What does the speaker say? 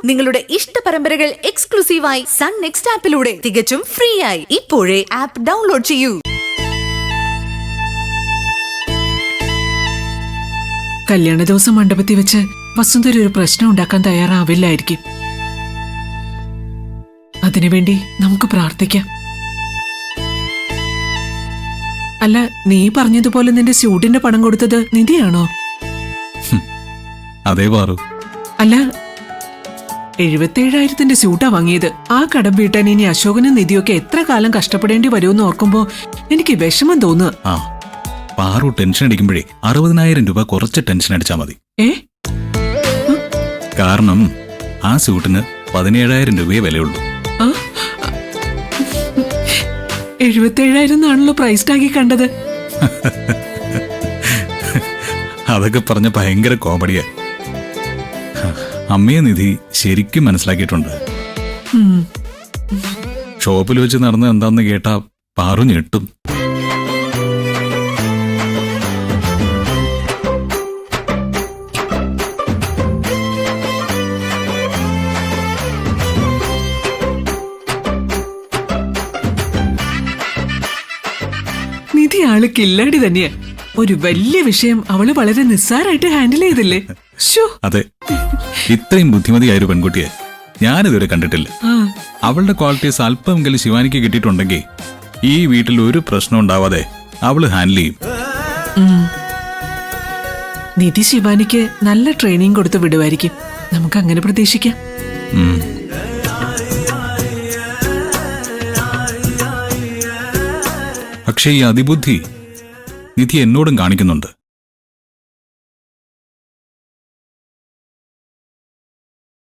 നിങ്ങളുടെ ഇഷ്ട പരമ്പരകൾ എക്സ്ക്ലൂസീവായി സൺ നെക്സ്റ്റ് ആപ്പിലൂടെ തികച്ചും ഫ്രീ ആയി ഇപ്പോഴേ ആപ്പ് ഡൗൺലോഡ് ചെയ്യൂ. കല്യാണ ദിവസം മണ്ഡപത്തിൽ വെച്ച് വസുന്ധര ഒരു പ്രശ്നം ഉണ്ടാക്കാൻ തയ്യാറാവില്ലായിരിക്കും. അതിനുവേണ്ടി നമുക്ക് പ്രാർത്ഥിക്കാം. അല്ല, നീ പറഞ്ഞതുപോലെ നിന്റെ സ്യൂട്ടിന്റെ പണം കൊടുത്തത് നിധിയാണോ? അതേ പാറു. അല്ല, 77,000ന്റെ സ്യൂട്ടാ വാങ്ങിയത്. ആ കടം വീട്ടാൻ ഇനി അശോകനും നിധിയൊക്കെ എത്ര കാലം കഷ്ടപ്പെടേണ്ടി വരുമെന്ന് ഓർക്കുമ്പോ എനിക്ക് വിഷമം തോന്നുക. ആ പാറു ടെൻഷൻ അടിക്കുമ്പോഴേ 60,000 രൂപ കുറച്ച് ടെൻഷൻ അടിച്ചാ മതി. കാരണം ആ സ്യൂട്ടിന് 17,000 രൂപയെ വിലയുള്ളൂ. 77,000 എന്നാണല്ലോ പ്രൈസ് ടാഗിൽ കണ്ടത്. അതൊക്കെ പറഞ്ഞ ഭയങ്കര കോമഡിയാ. അമ്മയെ നിധി ശരിക്കും മനസ്സിലാക്കിയിട്ടുണ്ട്. ഷോപ്പിൽ വെച്ച് നടന്നത് എന്താന്ന് കേട്ടാ പാറു ഞെട്ടും. നിധി ആള് കില്ലാടി തന്നെയാ. ഒരു വലിയ വിഷയം അവള് വളരെ നിസ്സാരായിട്ട് ഹാൻഡിൽ ചെയ്തില്ലേ? അതെ, ഇത്രയും ബുദ്ധിമതിയായ ഒരു പെൺകുട്ടിയെ ഞാനിതുവരെ കണ്ടിട്ടില്ല. അവളുടെ ക്വാളിറ്റീസ് അല്പമെങ്കിലും ശിവാനിക്ക് കിട്ടിയിട്ടുണ്ടെങ്കിൽ ഈ വീട്ടിൽ ഒരു പ്രശ്നം ഉണ്ടാവാതെ അവള് ഹാൻഡിൽ ചെയ്യും. നിധി ശിവാനിക്ക് നല്ല ട്രെയിനിങ് കൊടുത്ത് വിടുമായിരിക്കും. നമുക്ക് അങ്ങനെ പ്രതീക്ഷിക്കാം. പക്ഷേ ഈ അതിബുദ്ധി നിധി എന്നോടും കാണിക്കുന്നുണ്ട്.